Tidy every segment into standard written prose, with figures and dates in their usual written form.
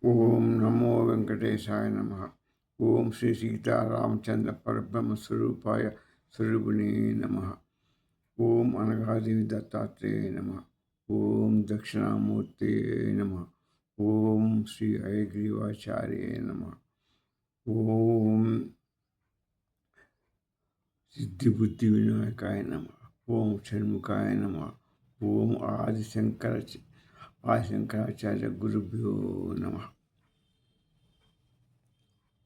ఓం నమో వెంకటేశాయ నమ. ఓం శ్రీ సీతారామచంద్ర పరబ్రహ్మ స్వరూపాయ స్వరూపిణే నమ. ఓం అనగాదేవి దత్తాత్రేయ నమ. ఓం దక్షిణామూర్తే నమ. ఓం శ్రీ హయగ్రీవాచార్య నమ. ఓం సిద్ధిబుద్ధి వినాయకాయ నమ. ఓం షణ్ముఖాయ నమ. ఓం ఆదిశంకరాచార్య గురుభ్యో నమ.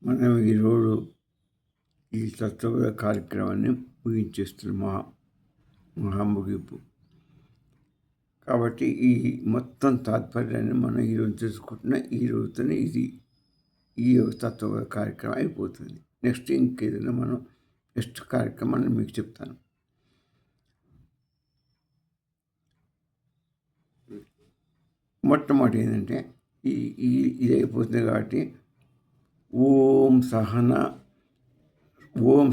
మనం ఈరోజు ఈ తత్వ కార్యక్రమాన్ని ముగించేస్తున్నాం, మహాముగింపు. కాబట్టి ఈ మొత్తం తాత్పర్యాన్ని మనం ఈరోజు తెలుసుకుంటున్న ఈ రోజుతోనే ఈ తత్వ కార్యక్రమం అయిపోతుంది. నెక్స్ట్ ఇంకేదైనా మనం నెక్స్ట్ కార్యక్రమాన్ని మీకు చెప్తాను. మొట్టమొదటి ఏంటంటే ఇది అయిపోతుంది కాబట్టి ఓం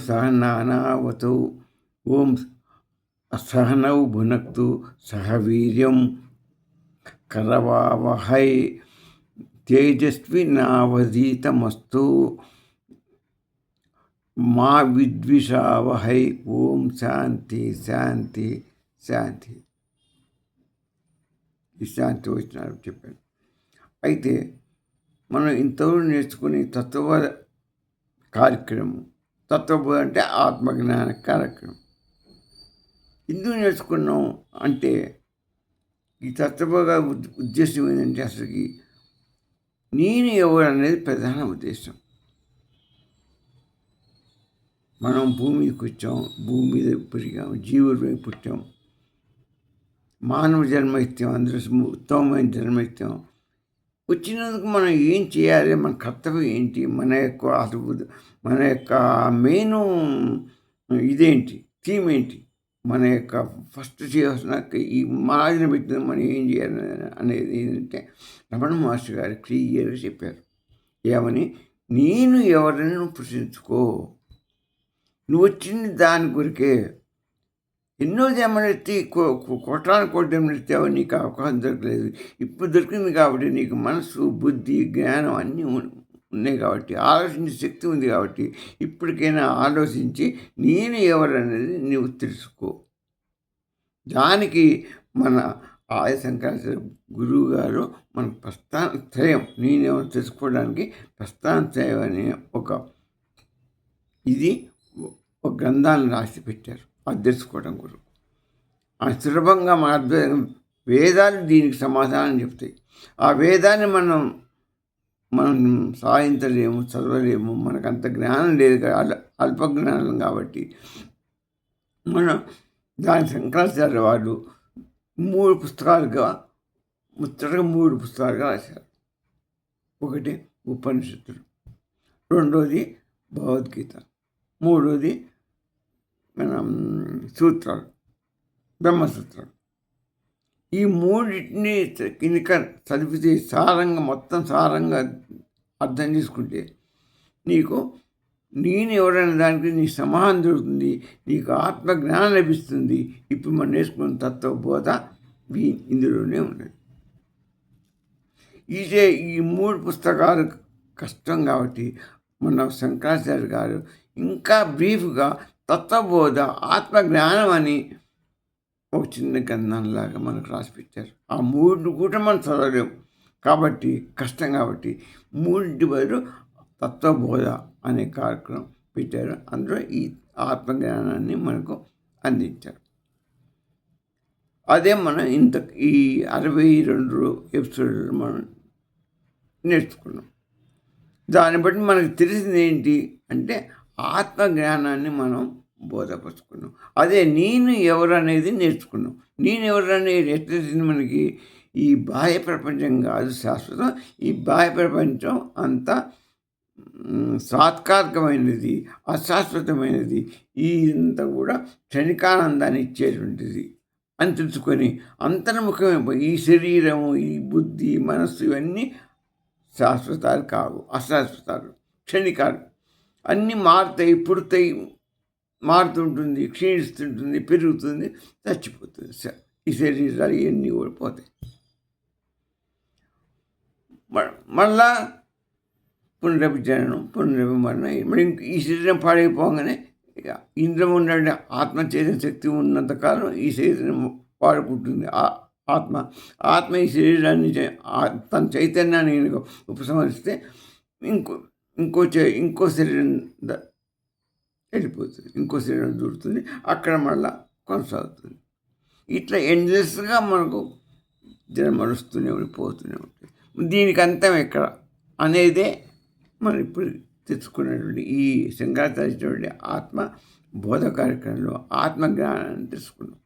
సహనావతు ఓం సహనౌ భునక్తు సహ వీర్యం కరవావహై తేజస్వినావధీతమస్తు మా విద్విషావహై. ఓం శాంతి శాంతి శాంతి. ఈ శాంతి వచ్చినారు చెప్పాను. అయితే మనం ఇంతవరకు నేర్చుకునే తత్వ కార్యక్రమం, తత్వబోధ అంటే ఆత్మజ్ఞాన కార్యక్రమం. ఎందుకు నేర్చుకున్నాం అంటే ఈ తత్వబోధ ఉద్దేశం ఏంటంటే అసలుకి నేను ఎవరు అనేది ప్రధాన ఉద్దేశం. మనం భూమి మీదకి వచ్చాం, భూమి మీద పెరిగాం, జీవులపై పుట్టాం, మానవ జన్మ ఇస్తాం, అందరూ ఉత్తమమైన జన్మ ఇస్తాం. వచ్చినందుకు మనం ఏం చేయాలి, మన కర్తవ్యం ఏంటి, మన యొక్క మెయిన్ ఇదేంటి, థీమ్ ఏంటి, మన యొక్క ఫస్ట్ చేయాల్సిన ఈ మాదిన పెట్టిన మనం ఏం చేయాలి అనేది ఏంటంటే రమణ మహర్షి గారు క్లియర్గా చెప్పారు. ఏమని? నేను ఎవరిని నువ్వు ప్రశ్నించుకో, నువ్వు వచ్చింది దాని కొరికే. ఎన్నో జన్మలెత్తి కోటాను కోటి జన్మలెత్తావు, నీకు అవకాశం దొరకలేదు. ఇప్పుడు దొరికింది కాబట్టి నీకు మనసు, బుద్ధి, జ్ఞానం అన్నీ ఉన్నాయి కాబట్టి, ఆలోచించే శక్తి ఉంది కాబట్టి ఇప్పటికైనా ఆలోచించి నేను ఎవరనేది నువ్వు తెలుసుకో. దానికి మన ఆది శంకరాచార్య గురువు గారు మనకు ప్రస్థానత్రయం, నేనేమో తెలుసుకోవడానికి ప్రస్థానత్రయం అనే ఒక గ్రంథాన్ని రాసి పెట్టారు. అది తెలుసుకోవడం గురువు సులభంగా మన వేదాలు దీనికి సమాధానం చెప్తాయి. ఆ వేదాన్ని మనం సాధించలేము, చదవలేము, మనకంత జ్ఞానం లేదు, అల్పజ్ఞానం కాబట్టి మనం దాని శంకరాచార్య వాళ్ళు 3 పుస్తకాలుగా రాశారు. ఒకటి ఉపనిషత్తులు, రెండోది భగవద్గీత, మూడోది మన సూత్రాలు, బ్రహ్మసూత్రాలు. ఈ మూడింటిని కింద చదివితే మొత్తం సారంగా అర్థం చేసుకుంటే నీకు నేను ఎవరైనా దానికి నీ సమాధానం దొరుకుతుంది, నీకు ఆత్మజ్ఞానం లభిస్తుంది. ఇప్పుడు మనం నేర్చుకున్న తత్వబోధ ఇందులోనే ఉన్నది. ఈ 3 పుస్తకాలు కష్టం కాబట్టి మన శంకరాచార్య గారు ఇంకా బ్రీఫ్గా తత్వబోధ, ఆత్మజ్ఞానం అని ఒక చిన్న గ్రంథంలాగా మనకు రాసి పెట్టారు. ఆ 3 కూడా మనం చదవలేము కాబట్టి, కష్టం కాబట్టి 3 బదులు తత్వబోధ అనే కార్యక్రమం పెట్టారు. అందులో ఈ ఆత్మజ్ఞానాన్ని మనకు అందించారు. అదే మనం ఈ 62 ఎపిసోడ్లు మనం నేర్చుకున్నాం. దాన్ని బట్టి మనకు తెలిసింది ఏంటి అంటే ఆత్మజ్ఞానాన్ని మనం బోధపరుచుకున్నాం. అదే నేను ఎవరు అనేది నేర్చుకున్నాం. నేను ఎవరు అనేది ఎట్లా మనకి ఈ బాహ్య ప్రపంచం కాదు శాశ్వతం. ఈ బాహ్య ప్రపంచం అంతా సాత్కారికమైనది, అశాశ్వతమైనది. ఇదంతా కూడా క్షణికానందాన్ని ఇచ్చేటువంటిది అని తెలుసుకొని అంతర్ముఖమే ఈ శరీరము, ఈ బుద్ధి, మనస్సు ఇవన్నీ శాశ్వతాలు కావు, అశాశ్వతాలు, క్షణికాలు. అన్నీ మారుతాయి, పుడతాయి, మారుతుంటుంది, క్షీణిస్తుంటుంది, పెరుగుతుంది, చచ్చిపోతుంది. ఈ శరీరాలు ఇవన్నీ కూడా పోతాయి. మళ్ళా పునరభిజననం పునరభిమరణం. మరి ఈ శరీరం పాడైపోగానే ఇక ఇంద్రియ ఉండే ఆత్మ చేసిన శక్తి ఉన్నంతకాలం ఈ శరీరం వాడుకుంటుంది. ఆత్మ ఈ శరీరాన్ని తన చైతన్యాన్ని ఉపసంహరిస్తే ఇంకో శరీరం వెళ్ళిపోతుంది, ఇంకో శరీరం దూరుతుంది, అక్కడ మళ్ళా కొనసాగుతుంది. ఇట్లా ఎండ్లెస్గా మనకు జన్మలు వస్తూనే పోతూనే ఉంటుంది. దీనికి అంతం ఎక్కడ అనేదే మనం ఇప్పుడు తెచ్చుకున్నటువంటి ఈ శంకరాచార్య ఆత్మ బోధ కార్యక్రమంలో ఆత్మజ్ఞానాన్ని తెలుసుకున్నాం.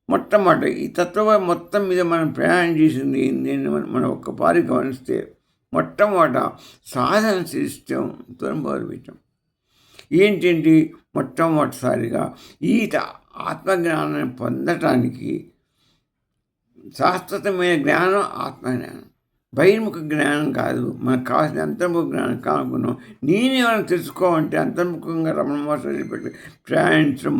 మొట్టమొదటి ఈ తత్వం మొత్తం మీద మనం ప్రయాణం చేసింది నేను మనం ఒక్కపారి గమనిస్తే మొట్టమొదట సాధన సిస్టంతో మొదలుపెట్టాం. ఏంటంటే మొట్టమొదటిసారిగా ఈ ఆత్మజ్ఞానాన్ని పొందటానికి శాశ్వతమైన జ్ఞానం ఆత్మజ్ఞానం, బహిర్ముఖ జ్ఞానం కాదు. మనకు కావాల్సిన అంతర్ముఖ జ్ఞానం కానుకున్నాం. నేనేమైనా తెలుసుకోవాలంటే అంతర్ముఖంగా రమణ మహర్షి పెట్టి ప్రయాణించడం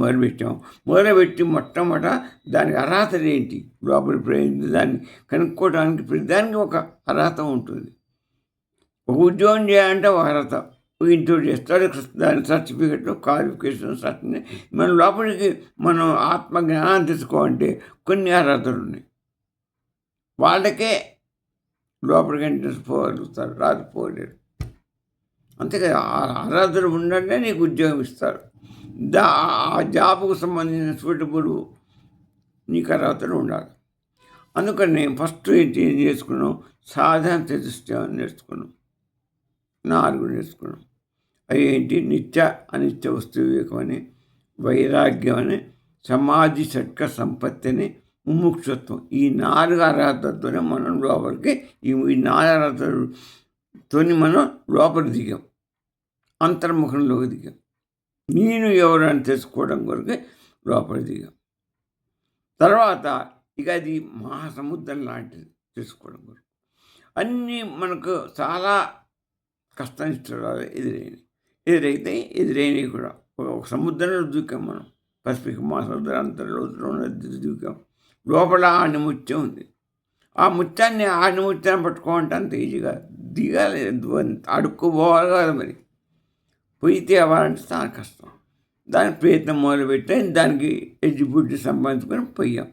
మొదలుపెట్టి మొట్టమొదట దానికి అర్హతలు ఏంటి, లోపలి ప్రయాణించి దాన్ని కనుక్కోవడానికి ప్రతిదానికి ఒక అర్హత ఉంటుంది. ఒక ఉద్యోగం చేయాలంటే ఒక అర్హత, ఇంట్లో చేస్తాడు, దాని సర్టిఫికెట్ క్వాలిఫికేషన్ సర్టిఫికెట్. మన లోపలికి మనం ఆత్మజ్ఞానం తెలుసుకోవాలంటే కొన్ని అర్హతలు ఉన్నాయి. వాళ్ళకే లోపలికి ఎంట్రెన్స్ పోగలుగుతారు, రాకపోలేరు. అంతేకాదు అర్హతలు ఉండంటే నీకు ఉద్యోగం ఇస్తారు. ఆ జాబ్కు సంబంధించిన సూటబుల్ నీకు అర్హతలు ఉండాలి. అందుకని ఫస్ట్ ఏం చేసుకున్నాం, సాధన చతుష్టయం నేర్చుకున్నాం, 4 నేర్చుకున్నాం. అవి ఏంటి, నిత్య అనిత్య వస్తు వివేకం అని, వైరాగ్యం అని, సమాధి షట్క సంపత్తి అని, ముముక్షత్వం. ఈ 4 అర్హతలతోనే మనం లోపలికి ఈ 4 అర్హతలతో మనం లోపలికి దిగాం, అంతర్ముఖంలోకి దిగాం. నేను ఎవరని తెలుసుకోవడం కొరకు లోపలికి దిగాం. తర్వాత ఇక అది మహాసముద్రం లాంటిది తెలుసుకోవడం కొరకు. అన్నీ మనకు చాలా కష్టానిష్టాలు ఎదురైనవి కూడా. ఒక సముద్రంలో దూకాం మనం, పసిఫిక్ మహాసముద్రం అంతర్లో దూకాం. లోపల ఆణిముత్యం ఉంది. ఆ ఆణిముత్యాన్ని పట్టుకోవాలంటే అంత ఈజీగా దిగాలి, అడుక్కుపోవాలి కదా. మరి పొయ్యి తేవాలంటే చాలా కష్టం. దానికి ప్రయత్నం మొదలుపెట్టి దానికి ఎడ్జిబుడ్డి సంపాదించుకొని పోయాం.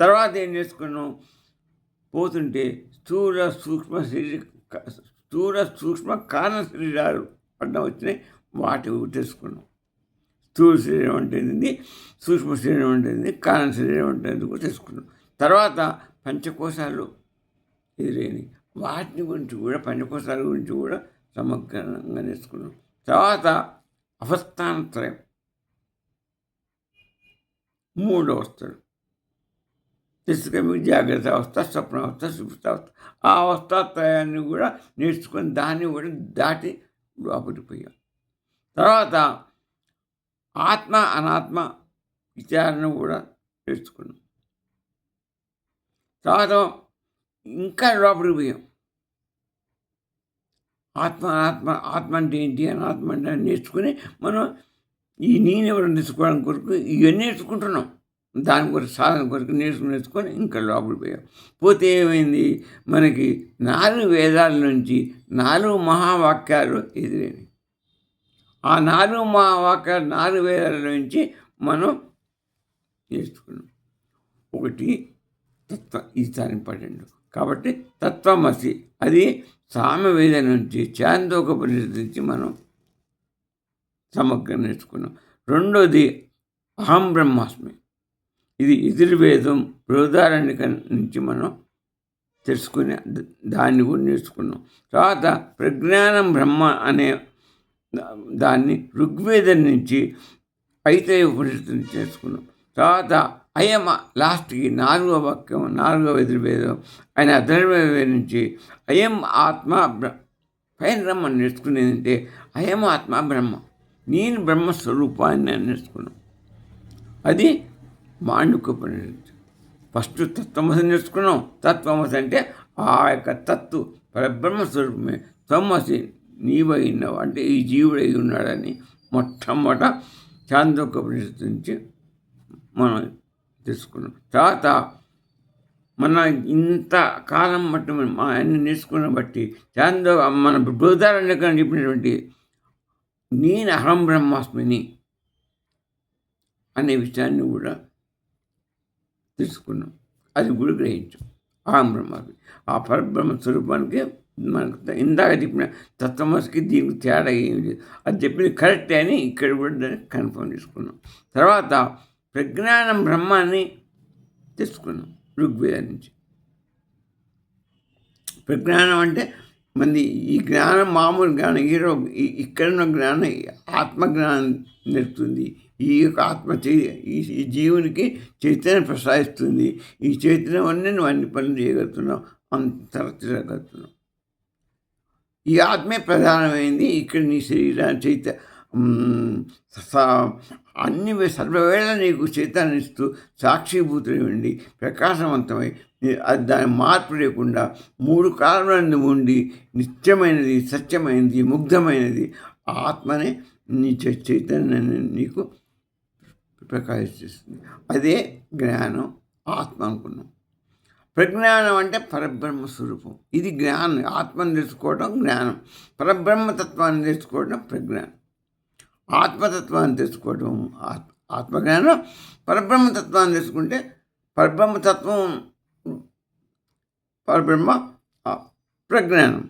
తర్వాత ఏం చేసుకున్నాం, పోతుంటే స్థూల సూక్ష్మ కారణ శరీరాలు అడ్డం వచ్చినాయి, వాటి తెలుసుకున్నాం. స్థూల శరీరం ఉంటుంది, సూక్ష్మ శరీరం ఉంటుంది, కారణ శరీరం ఉంటుంది కూడా తెలుసుకున్నాం. తర్వాత పంచకోశాలు ఎదురైనవి, వాటిని గురించి కూడా పంచకోశాల గురించి కూడా సమగ్రంగా నేర్చుకున్నాం. తర్వాత అవస్థానత్రయం, 3 అవస్థలు తెలుసుకొని, జాగ్రత్త అవస్థ, స్వప్నావస్థ, సుషుప్తావస్థ. ఆ అవస్థాత్రయాన్ని కూడా నేర్చుకొని దాన్ని కూడా దాటి లోపలికి పోయాం. తర్వాత ఆత్మ అనాత్మ విచారణ కూడా నేర్చుకున్నాం. తర్వాత ఇంకా లోపలికి పోయాం. ఆత్మ అంటే ఏంటి, అనాత్మ అంటే నేర్చుకుని మనం ఈ నేను ఎవరు నేర్చుకోవడం కొరకు ఇవన్నీ నేర్చుకుంటున్నాం. దాని కొరకు సాధన కొరకు నేర్చుకొని ఇంకా లోపలికి పోయాం. పోతే ఏమైంది, మనకి 4 వేదాల నుంచి 4 మహావాక్యాలు ఎదురైనవి. ఆ 4 మహావాక్యాలు 4 వేదాల నుంచి మనం నేర్చుకున్నాం. ఒకటి తత్వం, ఇది చాలా ఇంపార్టెంట్. కాబట్టి తత్వమసి, అది సామవేద నుంచి చాందోకోపనిషత్తు నుంచి మనం సమగ్రంగా నేర్చుకున్నాం. రెండోది అహం బ్రహ్మాస్మి, ఇది యజుర్వేదం బృహదారణ్యక నుంచి మనం తెలుసుకునే దాన్ని కూడా నేర్చుకున్నాం. తర్వాత ప్రజ్ఞానం బ్రహ్మ అనే దాన్ని ఋగ్వేదం నుంచి ఐతరేయ ఉపనిషత్తు నుంచి నేర్చుకున్నాం. తర్వాత అయం లాస్ట్కి 4వ వాక్యం, 4వ యజుర్వేదం ఆయన అధర్వవేదం నుంచి అయం ఆత్మ పైన బ్రహ్మ నేర్చుకునేదంటే అయం ఆత్మ బ్రహ్మ, నేను బ్రహ్మస్వరూపాన్ని నేర్చుకున్నాం. అది మాండుక్యోపనిషత్తు. ఫస్ట్ తత్వమసి నేర్చుకున్నాం. తత్వమసి అంటే ఆ యొక్క తత్తు పరబ్రహ్మస్వరూపమే, త్వమసి నీవైనావు అంటే ఈ జీవుడై ఉన్నాడని మొట్టమొదట చాందోక్యోపనిషత్తు నుంచి మనం తెలుసుకున్నాం. తర్వాత మన ఇంత కాలం బట్టి మనం అన్ని నేర్చుకున్న బట్టి చాందో మన బృహదారణ్యకం చెప్పినటువంటి నేను అహం బ్రహ్మాస్మిని అనే విషయాన్ని కూడా తెలుసుకున్నాం. అది కూడా గ్రహించాం. అహం బ్రహ్మాస్మి. ఆ పరబ్రహ్మ స్వరూపానికి మనకు ఇందాక చెప్పిన తత్వమసికి దీనికి తేడా ఏమి లేదు. అది చెప్పింది కరెక్టే అని ఇక్కడ కూడా దాన్ని కన్ఫర్మ్ చేసుకున్నాం. తర్వాత ప్రజ్ఞానం బ్రహ్మాన్ని తెలుసుకున్నాం ఋగ్వేదం నుంచి. ప్రజ్ఞానం అంటే మంది ఈ జ్ఞానం మామూలు జ్ఞానం ఇక్కడున్న జ్ఞానం ఆత్మజ్ఞానం నేర్పుతుంది. ఈ యొక్క ఆత్మ ఈ జీవునికి చైతన్యం ప్రసాదిస్తుంది. ఈ చైతన్యం వల్లే నువ్వు అన్ని పనులు చేయగలుగుతున్నావు, అంత తిరగలుగుతున్నావు. ఈ ఆత్మే ప్రధానమైంది. ఇక్కడ నీ శరీరాన్ని అన్ని సర్వవేళ నీకు చైతన్యం ఇస్తూ సాక్షిభూతులు ఉండి ప్రకాశవంతమై దాని మార్పు లేకుండా 3 కాలంలో ఉండి నిత్యమైనది, సత్యమైనది, ముగ్ధమైనది ఆత్మనే నీ చైతన్యాన్ని నీకు ప్రకాశిస్తుంది. అదే జ్ఞానం, ఆత్మ అనుకున్నాం. ప్రజ్ఞానం అంటే పరబ్రహ్మ స్వరూపం. ఇది జ్ఞానం. ఆత్మను తెలుసుకోవడం జ్ఞానం. పరబ్రహ్మతత్వాన్ని తెలుసుకోవడం ప్రజ్ఞానం. ఆత్మతత్వాన్ని తెలుసుకోవడం ఆత్మజ్ఞానం. పరబ్రహ్మతత్వాన్ని తెలుసుకుంటే పరబ్రహ్మతత్వం పరబ్రహ్మ ప్రజ్ఞానం.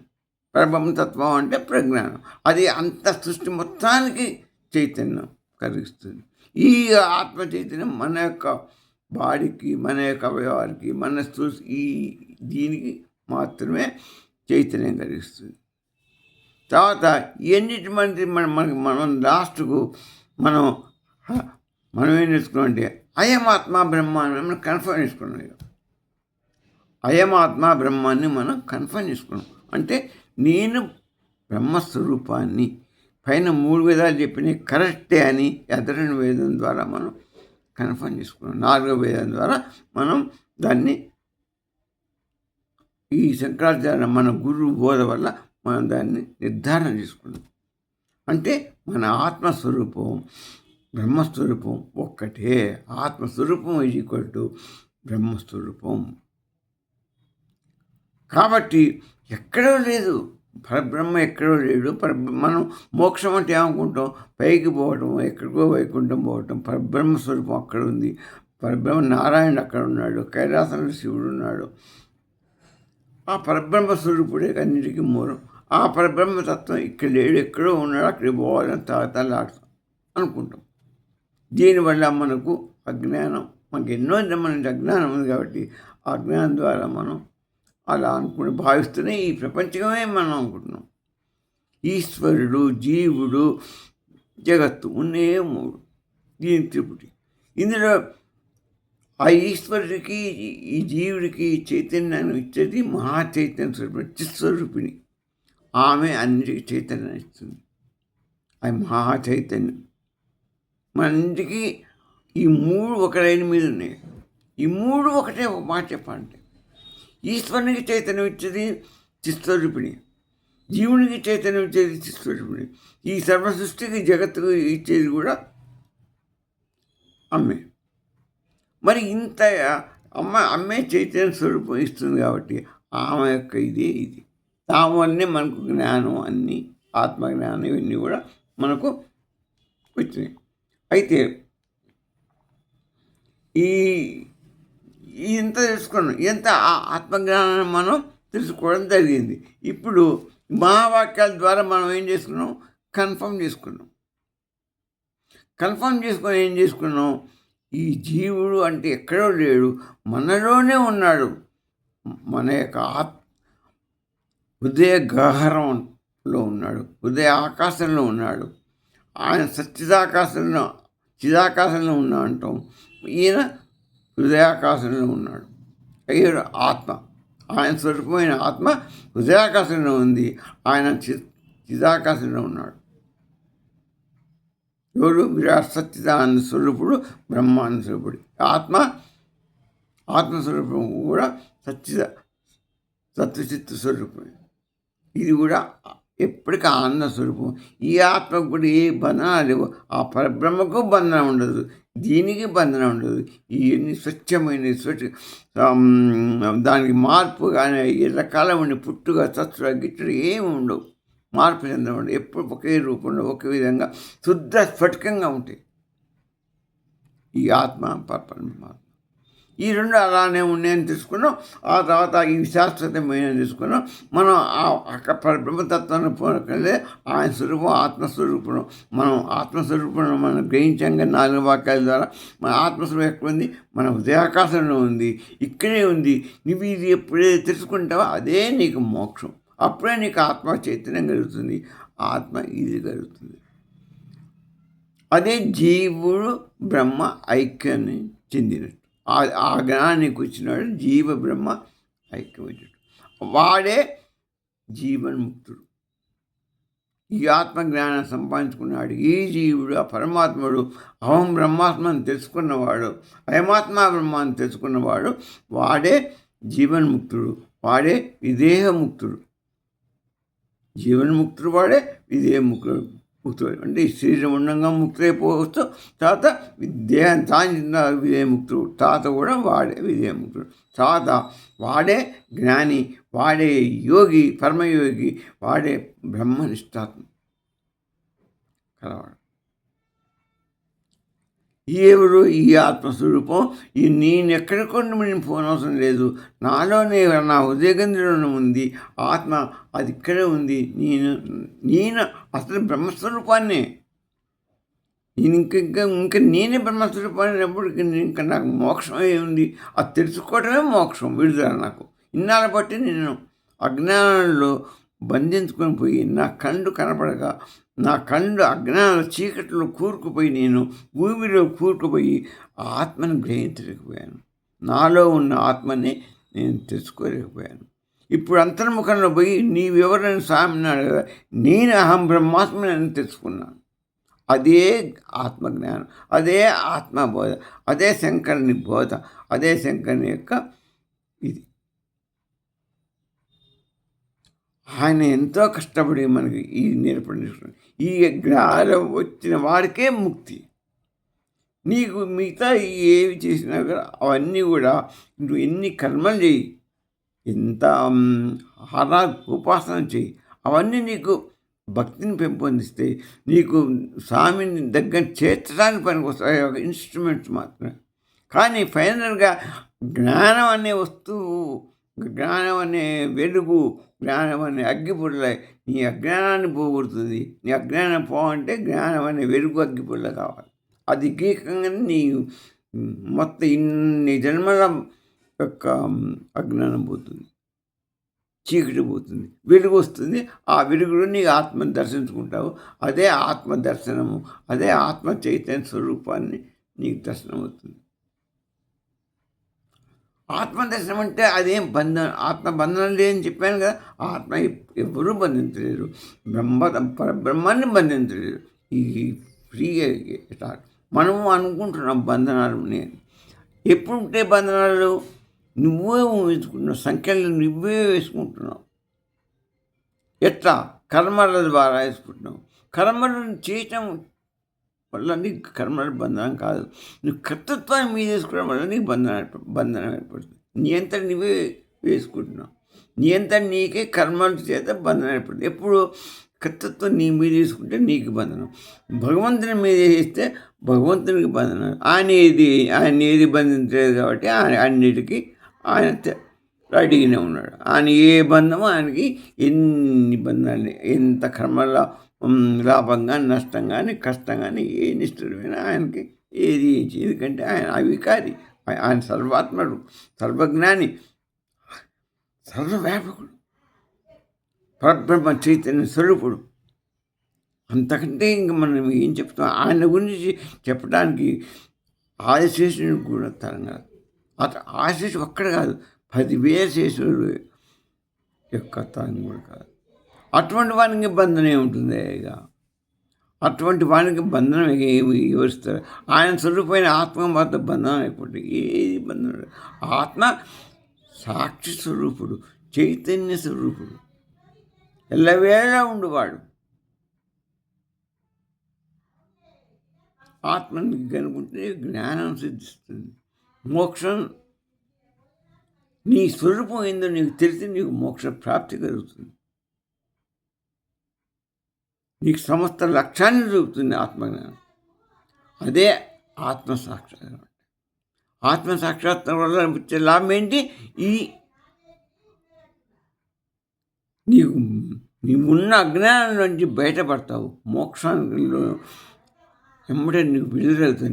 పరబ్రహ్మతత్వం అంటే ప్రజ్ఞానం. అది అంత సృష్టి మొత్తానికి చైతన్యం కలిగిస్తుంది. ఈ ఆత్మ చైతన్యం మన యొక్క బాడీకి, మన యొక్క అవయవానికి, మన ఈ దీనికి మాత్రమే చైతన్యం కలిగిస్తుంది. తర్వాత ఎన్నిటి మంది మనం లాస్ట్కు మనం ఏం నేర్చుకున్నాం అంటే అయమాత్మ బ్రహ్మాన్ని మనం కన్ఫర్మ్ చేసుకున్నాం. అయమాత్మ బ్రహ్మాన్ని మనం కన్ఫర్మ్ చేసుకున్నాం. అంటే నేను బ్రహ్మస్వరూపాన్ని పైన 3 వేదాలు చెప్పినవి కరెక్టే అని ఎదరని వేదం ద్వారా మనం కన్ఫర్మ్ చేసుకున్నాం. 4వ వేదం ద్వారా మనం దాన్ని ఈ శంకరాచార్య మన గురువు బోధ వల్ల మనం దాన్ని నిర్ధారణ చేసుకున్నాం. అంటే మన ఆత్మస్వరూపం బ్రహ్మస్వరూపం ఒక్కటే. ఆత్మస్వరూపం ఈజ్ ఈక్వల్ టు బ్రహ్మస్వరూపం. కాబట్టి ఎక్కడో లేదు, పరబ్రహ్మ ఎక్కడో లేడు. మనం మోక్షం అంటే ఏమనుకుంటాం? పైకి పోవటం, ఎక్కడికో వైకుంఠం పోవటం. పరబ్రహ్మ స్వరూపం అక్కడ ఉంది. పరబ్రహ్మ నారాయణుడు అక్కడ ఉన్నాడు. కైలాసంలో శివుడు ఉన్నాడు. ఆ పరబ్రహ్మ స్వరూపుడే అన్నిటికీ మూలం. ఆ పరబ్రహ్మతత్వం ఇక్కడ లేడు, ఎక్కడో ఉన్నాడు, అక్కడికి పోవాలని తాగుతాం అనుకుంటాం. దీనివల్ల మనకు అజ్ఞానం, మనకు ఎన్నో జన్మల నుంచి అజ్ఞానం ఉంది. కాబట్టి ఆ అజ్ఞానం ద్వారా మనం అలా అనుకుని భావిస్తూనే ఈ ప్రపంచమే మనం అనుకుంటున్నాం. ఈశ్వరుడు, జీవుడు, జగత్తు ఉన్నే 3. దీని త్రిపుటి. ఇందులో ఆ ఈశ్వరుడికి, ఈ జీవుడికి చైతన్యాన్ని ఇచ్చేది మహాచైతన్య స్వరూపిణి, చిత్స్వరూపిణి. ఆమె అన్నిటికీ చైతన్యం ఇస్తుంది. అది మహాచైతన్యం. మనంటికి ఈ 3 ఒక లైన్ మీద ఉన్నాయి. ఈ 3 ఒకటే. ఒక మాట చెప్పాలంటే ఈశ్వరునికి చైతన్యం ఇచ్చేది చిత్స్వరూపిణి, జీవునికి చైతన్యం ఇచ్చేది చిత్స్వరూపిణి, ఈ సర్వ సృష్టికి జగత్తుకు ఇచ్చేది కూడా అమ్మే. మరి ఇంత అమ్మే చైతన్య స్వరూపం ఇస్తుంది. కాబట్టి ఆమె యొక్క ఇది తాము అన్నీ మనకు జ్ఞానం, అన్నీ ఆత్మజ్ఞానం ఇవన్నీ కూడా మనకు వచ్చినాయి. అయితే ఇంత తెలుసుకున్నాం. ఎంత ఆత్మజ్ఞానాన్ని మనం తెలుసుకోవడం జరిగింది. ఇప్పుడు మహావాక్యాల ద్వారా మనం ఏం చేసుకున్నాం? కన్ఫర్మ్ చేసుకుని ఏం చేసుకున్నాం? ఈ జీవుడు అంటే ఎక్కడో లేడు, మనలోనే ఉన్నాడు. మన యొక్క హృదయ గహ్వరంలో ఉన్నాడు, హృదయ ఆకాశంలో ఉన్నాడు. ఆయన చిదాకాశంలో ఉన్నా అంటాం. ఈయన హృదయాకాశంలో ఉన్నాడు. అయ్యాడు ఆత్మ. ఆయన స్వరూపమైన ఆత్మ హృదయాకాశంలో ఉంది. ఆయన చిదాకాశంలో ఉన్నాడు. ఎవరు? విరాట్ సచ్చిదానంద స్వరూపుడు, బ్రహ్మానంద స్వరూపుడు. ఆత్మస్వరూపం కూడా సత్వచిత్త స్వరూపం. ఇది కూడా ఎప్పటికీ ఆనంద స్వరూపం. ఈ ఆత్మకు కూడా ఏ బంధనాలు లేవు. ఆ పరబ్రహ్మకు బంధనం ఉండదు. దీనికి బంధనం ఉండదు. ఇవన్నీ స్వచ్ఛమైన దానికి మార్పు కానీ రకాల ఉండి పుట్టుక చచ్చుడ గిట్టుడు ఏమి ఉండవు. మార్పు చెందడం ఎప్పుడు ఒకే రూపంలో ఒకే విధంగా శుద్ధ స్ఫటికంగా ఉంటాయి ఈ ఆత్మ పరమాత్మ. ఈ రెండు అలానే ఉన్నాయని తెలుసుకున్నాం. ఆ తర్వాత ఈ శాశ్వతమైన తెలుసుకున్నాం. మనం బ్రహ్మతత్వాన్ని పోనక్కర్లే. ఆయన స్వరూపం ఆత్మస్వరూపం. మనం ఆత్మస్వరూపం మనం గ్రహించంగా 4 వాక్యాల ద్వారా మన ఆత్మస్వరూపం ఎక్కడ ఉంది? మన హృదయాకాశంలో ఉంది, ఇక్కడే ఉంది. నువ్వు ఇది ఎప్పుడైతే తెలుసుకుంటావో అదే నీకు మోక్షం. అప్పుడే నీకు ఆత్మ చైతన్యం కలుగుతుంది, ఆత్మ ఇది కలుగుతుంది. అదే జీవుడు బ్రహ్మ ఐక్యాన్ని చెందినట్టు. ఆ జ్ఞానానికి వచ్చినాడు జీవ బ్రహ్మ ఐక్యమైనట్టు. వాడే జీవన్ముక్తుడు. ఈ ఆత్మజ్ఞానం సంపాదించుకున్నాడు ఈ జీవుడు. ఆ పరమాత్ముడు అహం బ్రహ్మాత్మని తెలుసుకున్నవాడు, అయమాత్మ బ్రహ్మ అని తెలుసుకున్నవాడు వాడే జీవన్ముక్తుడు, వాడే విదేహముక్తుడు. జీవన్ముక్తుడు వాడే విదేహముక్తుడు. అంటే ఈ శరీరం ఉండగా ముక్తులైపోవచ్చు. తర్వాత దేహం తాంచిన విదేముక్తుడు. తాత కూడా వాడే విదేముక్తుడు. తాత వాడే జ్ఞాని, వాడే యోగి, పరమయోగి, వాడే బ్రహ్మనిష్టాత్మ కలవాడు. ఎవరు? ఈ ఆత్మస్వరూపం. ఈ నేను ఎక్కడికొండి నేను పోనవసరం లేదు. నాలోనే నా హృదయగంధిలోనే ఉంది ఆత్మ. అది ఇక్కడే ఉంది. నేను అసలు బ్రహ్మస్వరూపాన్నే. నేను ఇంకా నేనే బ్రహ్మస్వరూపాన్ని ఎప్పుడు ఇంకా నాకు మోక్షం ఏముంది? అది తెలుసుకోవడమే మోక్షం, విడుదల. నాకు ఇన్నాళ్ళ బట్టి నేను అజ్ఞానంలో బంధించుకొని పోయి నా కళ్ళు కనపడక, నా కళ్ళు అజ్ఞాన చీకట్లో కూరుకుపోయి నేను భూమిలో కూరుకుపోయి ఆత్మను గ్రహించలేకపోయాను. నాలో ఉన్న ఆత్మని నేను తెలుసుకోలేకపోయాను. ఇప్పుడు అంతర్ముఖంలో పోయి నీవెవరైనా స్వామినాడు కదా, నేను అహం బ్రహ్మాత్మని తెలుసుకున్నాను. అదే ఆత్మజ్ఞానం, అదే ఆత్మబోధ, అదే శంకరుని బోధ, అదే శంకరుని యొక్క ఇది. ఆయన ఎంతో కష్టపడి మనకి ఈ నేర్పడిస్తున్నాడు. ఈ జ్ఞానం వచ్చిన వాడికే ముక్తి. నీకు మిగతా ఏవి చేసినా కూడా అవన్నీ కూడా నువ్వు ఎన్ని కర్మలు చేయి, ఎంత ఉపాసన చేయి, అవన్నీ నీకు భక్తిని పెంపొందిస్తాయి. నీకు స్వామిని దగ్గర చేర్చడానికి పనికి వస్తాయి ఒక ఇన్స్ట్రుమెంట్స్ మాత్రమే. కానీ ఫైనల్గా జ్ఞానం అనే వస్తువు, జ్ఞానం అనే వెలుగు, జ్ఞానం అనే అగ్గిపుల్లై నీ అజ్ఞానాన్ని పోగొడుతుంది. నీ అజ్ఞానం పోవంటే జ్ఞానం అనే వెలుగు అగ్గిపుల్ల కావాలి. అది గీకంగానే నీ మొత్తం ఇన్ని జన్మల యొక్క అజ్ఞానం పోతుంది, చీకటి పోతుంది, వెలుగు వస్తుంది. ఆ వెలుగులో నీ ఆత్మను దర్శించుకుంటావు. అదే ఆత్మ దర్శనము, అదే ఆత్మ చైతన్య స్వరూపాన్ని నీకు దర్శనం అవుతుంది. ఆత్మదర్శనం అంటే అదేం బంధం, ఆత్మ బంధనం లేదని చెప్పాను కదా. ఆత్మ ఎవరూ బంధించలేరు, బ్రహ్మాన్ని బంధించలేరు. ఈ ఫ్రీగా మనము అనుకుంటున్నాం బంధనాలు నేను. ఎప్పుడు ఉంటే బంధనాలు? నువ్వే వేసుకుంటున్నావు, సంఖ్యలు నువ్వే వేసుకుంటున్నావు. ఎట్లా? కర్మల ద్వారా వేసుకుంటున్నావు. కర్మలను చేయటం వల్ల నీకు కర్మల బంధనం కాదు, నువ్వు కర్తృత్వాన్ని మీద వేసుకోవడం వల్ల నీకు బంధనం ఏర్పడుతుంది. నీ అంతా నువ్వే వేసుకుంటున్నావు, నీ అంతా నీకే కర్మల చేత బంధనం ఏర్పడుతుంది. ఎప్పుడు కర్తృత్వం నీ మీద వేసుకుంటే నీకు బంధనం, భగవంతుని మీద వేస్తే భగవంతునికి బంధనం. ఆయన ఏది బంధించలేదు కాబట్టి అన్నిటికీ ఆయన రెడీగానే ఉన్నాడు. ఆయన ఏ బంధమో ఆయనకి ఎన్ని బంధాలు, ఎంత కర్మల లాభం కానీ నష్టం కానీ కష్టం కానీ ఏ నిష్ఠుడమైనా ఆయనకి ఏది ఎందుకంటే ఆయన అవికారి, ఆయన సర్వాత్మడు, సర్వజ్ఞాని, సర్వవ్యాపకుడు, పరబ్రహ్మ చైతన్య స్వరూపుడు. అంతకంటే ఇంక మనం ఏం చెప్తాం? ఆయన గురించి చెప్పడానికి ఆదిశేషుని కూడా తరం కాదు. ఆదిశేషుడు ఒక్కడ కాదు, 10,000 శేషుడు యొక్క తరం కూడా కాదు. అటువంటి వానికి బంధనం ఏముంటుంది? ఇక అటువంటి వానికి బంధనం వివరిస్తారు. ఆయన స్వరూపమైన ఆత్మ మాత్రం బంధనం అయిపోతుంది. ఏది బంధనం? ఆత్మ సాక్షి స్వరూపుడు, చైతన్య స్వరూపుడు, ఎల్లవేళ ఉండువాడు. ఆత్మని కనుకుంటే జ్ఞానం సిద్ధిస్తుంది. మోక్షం నీ స్వరూపం ఏందో నీకు తెలిసి నీకు మోక్ష ప్రాప్తి కలుగుతుంది. నీకు సమస్త లక్ష్యాన్ని చూపుతుంది ఆత్మజ్ఞానం. అదే ఆత్మసాక్షాత్కారం. ఆత్మసాక్షాత్కారం వల్ల వచ్చే లాభం ఏంటి? నీవున్న అజ్ఞానం నుంచి బయటపడతావు. మోక్షంలో వెంబడే నువ్వు విడుదలవుతావు.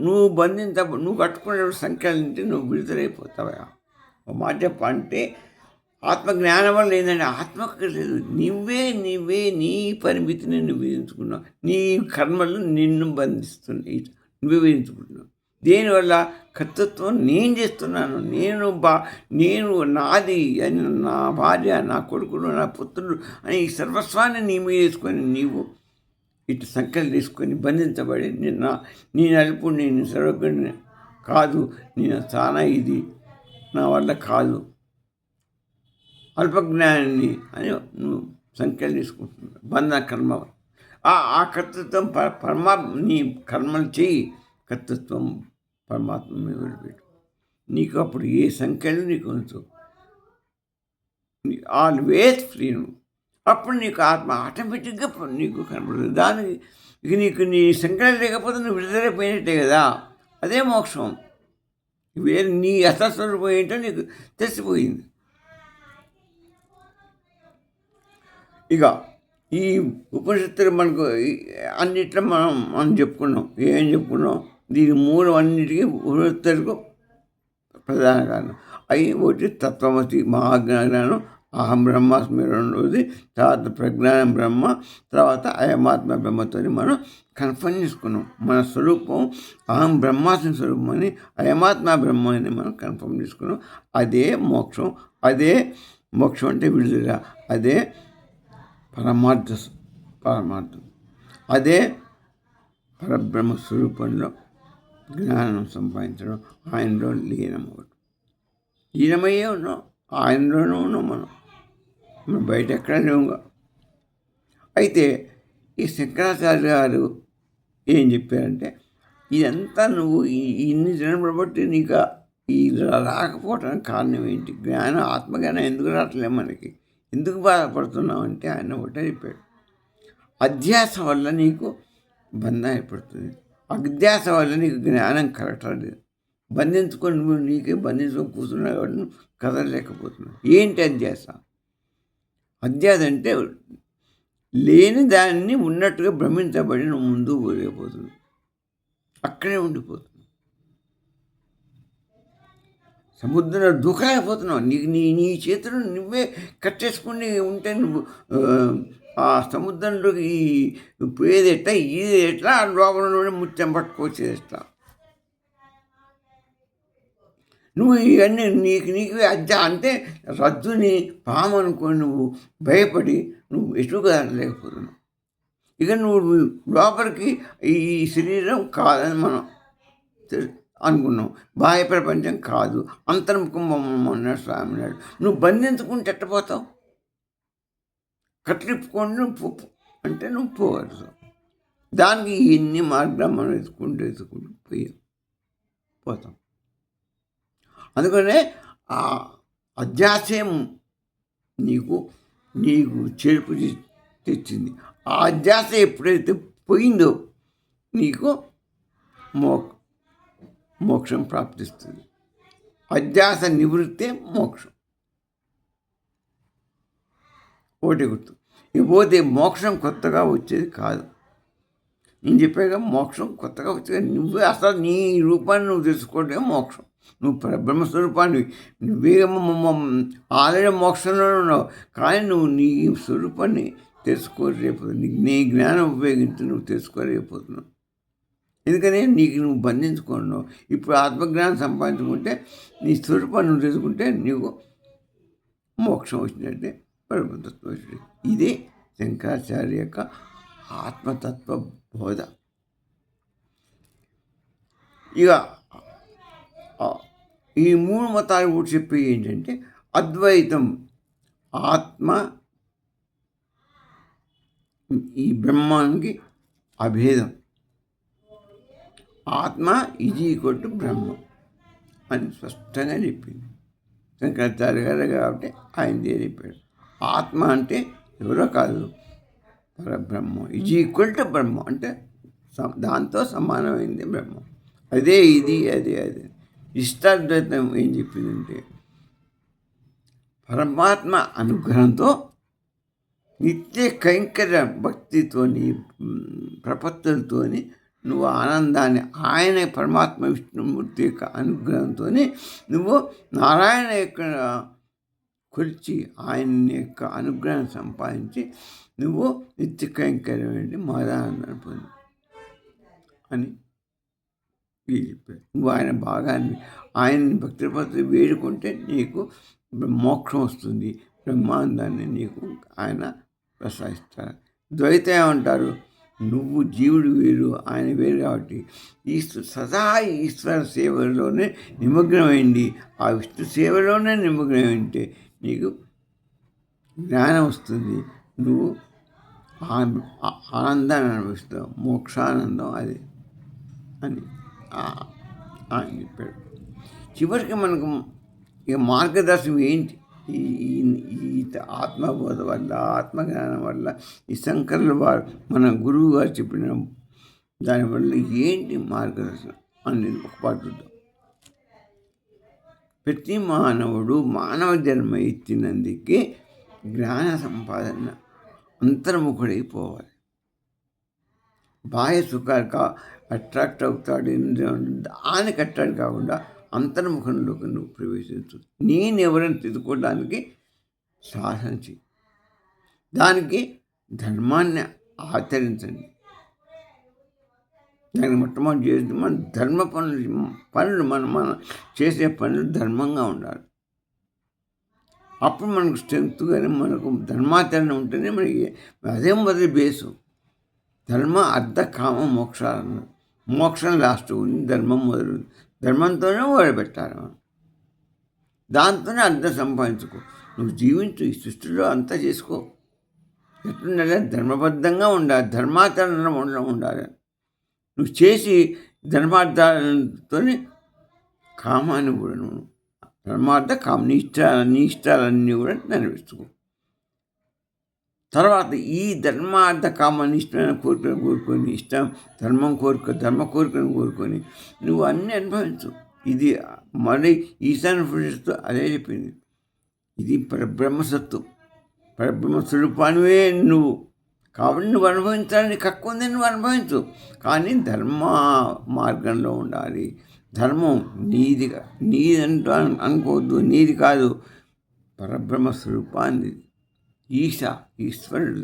నువ్వు బంధించబడి నువ్వు కట్టుకునే సంఖ్యల నుంచి నువ్వు విడుదలైపోతావా? ఒక మాట చెప్పాలంటే ఆత్మజ్ఞానం వల్ల ఏంటంటే ఆత్మకు లేదు, నీవే నీ పరిమితిని నువ్వు విధించుకున్నావు. నీ కర్మలు నిన్ను బంధిస్తున్నాయి, నువ్వే విధించుకుంటున్నావు. దేనివల్ల? కర్తృత్వం నేను చేస్తున్నాను, నేను నాది అని, నా భార్య, నా కొడుకులు, నా పుత్రులు అని ఈ సర్వస్వాన్ని నీ మీద వేసుకొని నీవు ఇటు సంఖ్యలు తీసుకొని బంధించబడి నేను అల్పుడు, నేను సర్వజ్ఞుడిని కాదు, నేను చాలా ఇది నా వల్ల కాదు, అల్పజ్ఞానాన్ని అని నువ్వు సంఖ్యలు తీసుకుంటున్నావు. బంధన కర్మ ఆ కర్తృత్వం నీ కర్మలు చేయి. కర్తృత్వం పరమాత్మ మీద వదిలిపెట్టు. నీకు అప్పుడు ఏ సంఖ్యలు నీకు ఉంచు, ఆల్వేస్ ఫ్రీ నువ్వు. అప్పుడు నీకు ఆత్మ ఆటోమేటిక్గా నీకు కనపడుతుంది. దానికి ఇక నీకు నీ సంఖ్యలు లేకపోతే నువ్వు విడుదలైపోయినట్టే కదా. అదే మోక్షం. వేరే నీ అసస్వరూపం ఏంటో నీకు తెలిసిపోయింది. ఇక ఈ ఉపనిషత్తులు మనకు అన్నిట్లో మనం చెప్పుకున్నాం. ఏం చెప్పుకున్నాం? దీని మూలం అన్నిటికీ ఉపనిషత్తులకు ప్రధాన కారణం. అవి ఒకటి తత్వమసి మహాజ్ఞానం, అహం బ్రహ్మాస్మి రెండవది, తర్వాత ప్రజ్ఞానం బ్రహ్మ, తర్వాత అయమాత్మ బ్రహ్మతో మనం కన్ఫర్మ్ చేసుకున్నాం. మన స్వరూపం అహం బ్రహ్మాస్మి స్వరూపం అని, అయమాత్మ బ్రహ్మ అని మనం కన్ఫర్మ్ చేసుకున్నాం. అదే మోక్షం. అదే మోక్షం అంటే విడుదల. అదే పరమార్థం. అదే పరబ్రహ్మ స్వరూపంలో జ్ఞానం సంపాదించడం, ఆయనలో లీనమయ్యే ఉన్నాం. ఆయనలోనే ఉన్నాం మనం బయట ఎక్కడ లేవుగా. అయితే ఈ శంకరాచార్య గారు ఏం చెప్పారంటే, ఇదంతా నువ్వు ఇన్ని జన్మలు బట్టి నీకు ఈ రాకపోవటానికి కారణం ఏంటి? జ్ఞానం, ఆత్మజ్ఞానం ఎందుకు రావట్లేదు మనకి? ఎందుకు బాధపడుతున్నావు అంటే ఆయన ఒకటే చెప్పాడు, అధ్యాస వల్ల నీకు బంధం ఏర్పడుతుంది, అధ్యాస వల్ల నీకు జ్ఞానం కలగట్లేదు. బంధించుకొని నువ్వు నీకే బంధించుకొని కూర్చున్నావు కాబట్టి నువ్వు కదలలేకపోతున్నావు. ఏంటి అధ్యాస? అధ్యాస అంటే లేని దాన్ని ఉన్నట్టుగా భ్రమించబడి నువ్వు ముందుకు పోలేకపోతున్నావు, అక్కడే ఉండిపోతున్నావు. సముద్రంలో దూకలేకపోతున్నావు. నీ చేతులు నువ్వే కట్టేసుకుని ఉంటే నువ్వు ఆ సముద్రంలోకి పోయేది ఎట్లా, ఇది ఎట్లా, లోపల నుండి ముత్యం పట్టుకొచ్చేది ఎట్లా? నువ్వు ఇవన్నీ నీకు అంటే రద్దుని పాము అనుకొని నువ్వు భయపడి నువ్వు ఎటుగా లేకపోతున్నావు. ఇక నువ్వు లోపలికి ఈ శరీరం కాదని మనం అనుకున్నావు, బాహ్య ప్రపంచం కాదు, అంతర్ముఖం అన్నాడు స్వామి నాడు. నువ్వు బంధించుకుంటే ఎట్టపోతావు? కట్లిప్పుకొని నువ్వు అంటే నువ్వు పోగలుగుతావు. దానికి ఎన్ని మార్గాలు మనం ఎత్తుకుంటూ పోతాం. అందుకనే ఆ అధ్యాసం నీకు చేర్పు తెచ్చింది. ఆ అధ్యాస ఎప్పుడైతే పోయిందో నీకు మోక్షం ప్రాప్తిస్తుంది. అధ్యాస నివృత్తే మోక్షం. ఒకటి గుర్తు. ఇకపోతే మోక్షం కొత్తగా వచ్చేది కాదు. నేను చెప్పాక మోక్షం కొత్తగా వచ్చేది, నువ్వే అసలు నీ రూపాన్ని నువ్వు తెలుసుకోవడమే మోక్షం. నువ్వు బ్రహ్మస్వరూపాన్ని నువ్వే ఆల్రెడీ మోక్షంలోనే ఉన్నావు, కానీ నువ్వు నీ స్వరూపాన్ని తెలుసుకోలేకపోతున్నావు. నీ జ్ఞానం ఉపయోగించి నువ్వు తెలుసుకోలేకపోతున్నావు. ఎందుకని నీకు నువ్వు బంధించుకున్నావు. ఇప్పుడు ఆత్మజ్ఞానం సంపాదించుకుంటే నీ స్వరూపాన్ని నువ్వు తెలుసుకుంటే నీకు మోక్షం వచ్చినట్టే, పరమతత్వం వచ్చినట్టే. ఇదే శంకరాచార్య యొక్క ఆత్మతత్వ బోధ. ఇక ఈ మూడు మతాలు కూడా చెప్పి ఏంటంటే అద్వైతం, ఆత్మ ఈ బ్రహ్మానికి అభేదం. ఆత్మ ఈజ్ ఈక్వల్ టు బ్రహ్మ అని స్పష్టంగా చెప్పింది శంకరాచార్య గారు కాబట్టి ఆయనదే చెప్పాడు. ఆత్మ అంటే ఎవరో కాదు, పరబ్రహ్మ. ఈజ్ ఈక్వల్ టు బ్రహ్మ అంటే దాంతో సమానమైంది బ్రహ్మ. అదే ఇది అదే అది. ఇష్టాద్వైతం ఏం చెప్పిందంటే పరమాత్మ అనుగ్రహంతో నిత్య కైంకర్య భక్తితోని ప్రపత్తులతోని నువ్వు ఆనందాన్ని ఆయన పరమాత్మ విష్ణుమూర్తి యొక్క అనుగ్రహంతో నువ్వు నారాయణ యొక్క కొలిచి ఆయన యొక్క అనుగ్రహం సంపాదించి నువ్వు నిత్య కైంకర్యం ఏంటి మాదానందాన్ని పొంది అని చెప్పారు. నువ్వు ఆయన భాగాన్ని ఆయన్ని భక్తిపత్రి వేడుకుంటే నీకు మోక్షం వస్తుంది, బ్రహ్మానందాన్ని నీకు ఆయన ప్రసాదిస్తారు. ద్వైతం ఏమంటారు? నువ్వు జీవుడు వేరు, ఆయన వేరు కాబట్టి సదా ఈశ్వర సేవలోనే నిమగ్నమైంది, ఆ విష్ణు సేవలోనే నిమగ్నమైంటే నీకు జ్ఞానం వస్తుంది, నువ్వు ఆనందాన్ని అనుభవిస్తావు, మోక్షానందం అది అని ఆయన చెప్పాడు. చివరికి మనకు ఇక మార్గదర్శనం ఏంటి? ఈ ఆత్మబోధ వల్ల, ఆత్మజ్ఞానం వల్ల, ఈ శంకరుల వారు మన గురువు గారు చెప్పిన దానివల్ల ఏంటి మార్గదర్శనం అనేది ఒక పాట చూద్దాం. ప్రతి మానవుడు మానవ జన్మ ఎత్తినందుకే జ్ఞాన సంపాదన అంతర్ముఖుడైపోవాలి. బాహ్య సుఖాలకు అట్రాక్ట్ అవుతాడు, దానికి అట్రాక్ట్ కాకుండా అంతర్ముఖంలోకి నువ్వు ప్రవేశించు. నేను ఎవరైనా తెలుసుకోవడానికి సాధన చెయ్యి, దానికి ధర్మాన్ని ఆచరించండి. దానికి మొట్టమొదటి చేసి మన ధర్మ పనులు మనం చేసే పనులు ధర్మంగా ఉండాలి. అప్పుడు మనకు స్ట్రెంగ్త్ కానీ మనకు ధర్మాచరణ ఉంటేనే మనకి అదే మొదటి బేసు. ధర్మ అర్థ కామ మోక్షాలు, మోక్షం లాస్ట్ ఉంది, ధర్మం మొదలు, ధర్మంతోనే మొదలుపెట్టాలి మనం, దాంతోనే అర్థం సంపాదించుకో. నువ్వు జీవించు, ఈ సృష్టిలో అంతా చేసుకో. ఎట్లుండాలి? ధర్మబద్ధంగా ఉండాలి, ధర్మాచరణ ఉండాలి. నువ్వు చేసి ధర్మార్థాలతో కామాన్ని కూడా నువ్వు ధర్మార్థ కామ నీ ఇష్టాలన్నీ కూడా నెరవేర్చుకో. తర్వాత ఈ ధర్మార్థ కామాన్ని ఇష్టమైన కోరికను కోరుకొని, ఇష్టం ధర్మ కోరికను కోరుకొని నువ్వు అన్నీ అనుభవించు. ఇది మళ్ళీ ఈశాన్య పురుషుడితో అదే చెప్పింది. ఇది పరబ్రహ్మసత్తు, పరబ్రహ్మ స్వరూపానివే నువ్వు. కాబట్టి నువ్వు అనుభవించాలని హక్కు ఉంది, నువ్వు అనుభవించు. కానీ ధర్మ మార్గంలో ఉండాలి. ధర్మం నీదంటూ అనుకోవద్దు, నీది కాదు, పరబ్రహ్మ స్వరూపాన్ని ఈశ్వరుడు.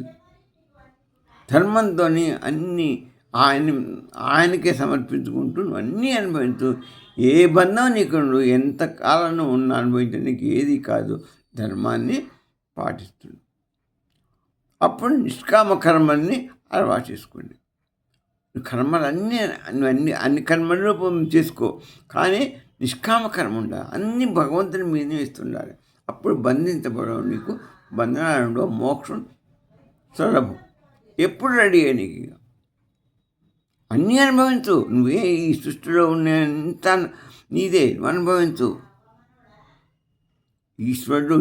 ధర్మంతో అన్నీ ఆయనకే సమర్పించుకుంటూ నువ్వు అన్నీ అనుభవించు. ఏ బంధం నీకు ఎంతకాలం ఉన్న అనుభవించడానికి ఏది కాదు, ధర్మాన్ని పాటిస్తుంది. అప్పుడు నిష్కామ కర్మల్ని అలవాటు చేసుకోండి. కర్మలన్నీ అన్ని కర్మలు చేసుకో, కానీ నిష్కామ కర్మ ఉండాలి. అన్నీ భగవంతుని మీద వేస్తుండాలి. అప్పుడు బంధించబడవు, నీకు బంధనాలు మోక్షం సులభం. ఎప్పుడు రెడీ అయ్యి నీకు అన్నీ అనుభవించు. నువ్వే ఈ సృష్టిలో ఉన్నంత నీదే, నువ్వు అనుభవించు. ఈశ్వరుడు,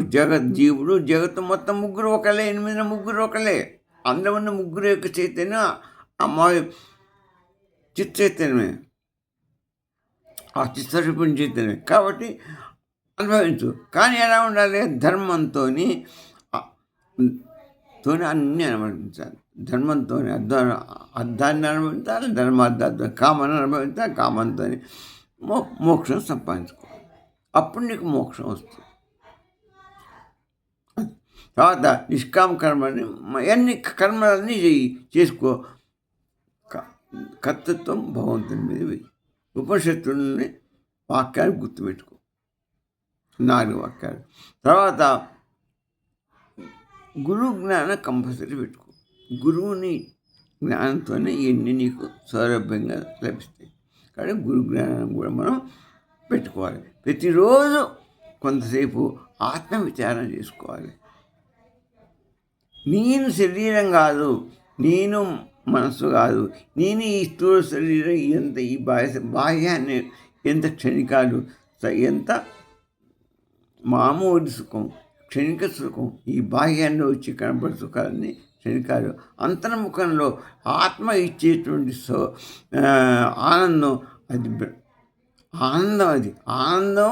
జీవుడు, జగత్తు మొత్తం ముగ్గురు ఒకలే, 8 ముగ్గురు ఒకలే. అందులో ఉన్న ముగ్గురు యొక్క చైతన్యం అమ్మాయి చిత్ చైతన్యమే, ఆ చిత్తరూపిణి చైతన్యమే. కాబట్టి అనుభవించు. కానీ ఎలా ఉండాలి? ధర్మంతో అన్నీ అనుభవించాలి. ధర్మంతో అర్థాన్ని అనుభవించాలి, ధర్మార్థాన్ని, కామాన్ని అనుభవించాలి. కామంతో మోక్షం సంపాదించుకోవాలి. అప్పుడు నీకు మోక్షం వస్తుంది. తర్వాత నిష్కామ కర్మని ఎన్ని కర్మలన్నీ చేసుకో. కర్తృత్వం భగవంతుని మీద వెయ్యి. ఉపనిషత్తుల్ని వాక్యాలు గుర్తుపెట్టుకో, 4 వాక్యాలు. తర్వాత గురువు జ్ఞానం కంపల్సరీ పెట్టుకో. గురువుని జ్ఞానంతోనే ఇవన్నీ నీకు సౌలభ్యంగా లభిస్తాయి. కానీ గురు జ్ఞానం కూడా మనం పెట్టుకోవాలి. ప్రతిరోజు కొంతసేపు ఆత్మవిచారం చేసుకోవాలి. నేను శరీరం కాదు, నేను మనసు కాదు. నేను ఈ స్థూల శరీరం ఎంత ఈ బాహ్యాన్ని ఎంత క్షణికాలు, ఎంత మామూలు సుఖం, క్షణిక సుఖం, ఈ బాహ్యాన్ని వచ్చి కనబడే సుఖాలని క్షణికాలు. అంతర్ముఖంలో ఆత్మ ఇచ్చేటువంటి ఆనందం, అది ఆనందం. అది ఆనందం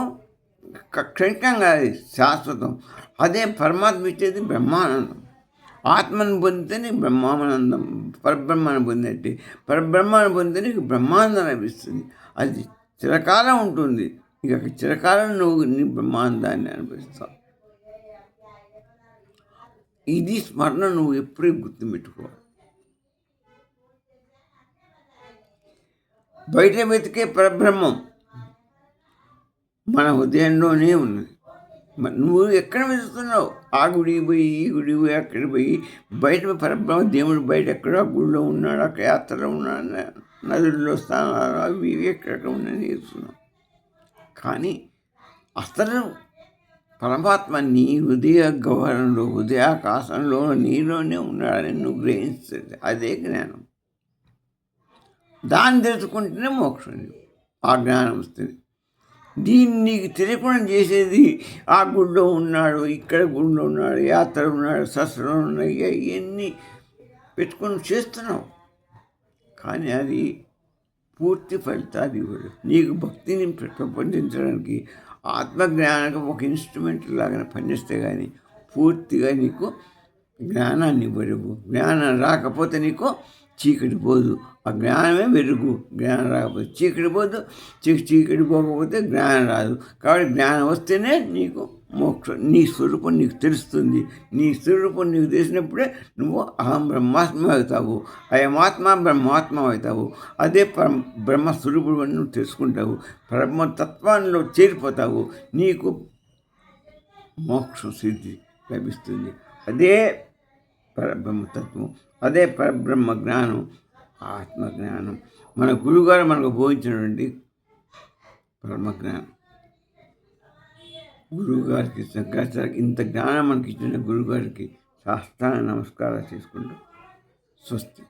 క్షణికంగా, అది శాశ్వతం. అదే పరమాత్మ ఇచ్చేది బ్రహ్మానందం. ఆత్మను పొందితే నీకు బ్రహ్మానందం, పరబ్రహ్మాన్ని పొందినట్టే. పరబ్రహ్మాన్ని పొందితే నీకు బ్రహ్మానందం లభిస్తుంది. అది చిరకాలం ఉంటుంది. ఇక చిరకాలం నువ్వు నీ బ్రహ్మానందాన్ని అనుభవిస్తావు. ఇది స్మరణ నువ్వు ఎప్పుడూ గుర్తుపెట్టుకోవాలి. బయట వెతికే పరబ్రహ్మం మన హృదయంలోనే ఉన్నది. నువ్వు ఎక్కడ వెతుకుతున్నావు? ఆ గుడికి పోయి, ఈ గుడికి పోయి, అక్కడికి పోయి, బయట పరబ్రహ్మ దేవుడు బయట ఎక్కడో గుడిలో ఉన్నాడు, అక్కడ యాత్రలో ఉన్నాడు, నదుల్లో స్థానాలు అవి ఇవి ఎక్కడెక్కడ ఉన్నాయని చేస్తున్నావు. కానీ అసలు పరమాత్మ నీ హృదయ గౌరవంలో, హృదయాకాశంలో నీలోనే ఉన్నాడని నువ్వు గ్రహించదు. అదే జ్ఞానం. దాన్ని తెలుసుకుంటేనే మోక్షం. ఆ జ్ఞానం వస్తుంది. దీన్ని నీకు తెలియకుండా చేసేది ఆ గుడిలో ఉన్నాడు, ఇక్కడ గుడిలో ఉన్నాడు, యాత్ర ఉన్నాడు, శస్త్రం ఉన్నాయి, ఇవన్నీ పెట్టుకొని చేస్తున్నావు. కానీ అది పూర్తి ఫలితాలు ఇవ్వడు. నీకు భక్తిని పెంపొందించడానికి ఆత్మజ్ఞానానికి ఒక ఇన్స్ట్రుమెంట్ లాగా పనిచేస్తే కానీ పూర్తిగా నీకు జ్ఞానాన్ని ఇవ్వడు. జ్ఞానం రాకపోతే నీకు చీకటి పోదు. ఆ జ్ఞానమే వెలుగు. జ్ఞానం రాకపోతే చీకటి పోదు, చీకటి పోకపోతే జ్ఞానం రాదు. కాబట్టి జ్ఞానం వస్తేనే నీకు మోక్షం. నీ స్వరూపం నీకు తెలుస్తుంది. నీ స్వరూపం నీకు తెలిసినప్పుడే నువ్వు అహం బ్రహ్మాత్మ అవుతావు, అయమాత్మ బ్రహ్మాత్మ అవుతావు. అదే బ్రహ్మస్వరూపుడు అని నువ్వు తెలుసుకుంటావు. బ్రహ్మతత్వంలో చేరిపోతావు. నీకు మోక్షం సిద్ధి లభిస్తుంది. అదే పరబ్రహ్మతత్వం, అదే పరబ్రహ్మ జ్ఞానం, ఆత్మజ్ఞానం. మన గురువుగారు మనకు బోధించినటువంటి పరమజ్ఞానం. గురువుగారికి, శంకరాచార్యకి ఇంత జ్ఞానం మనకి ఇచ్చిన గురువుగారికి సాష్టాంగ నమస్కారాలు చేసుకుంటూ స్వస్తి.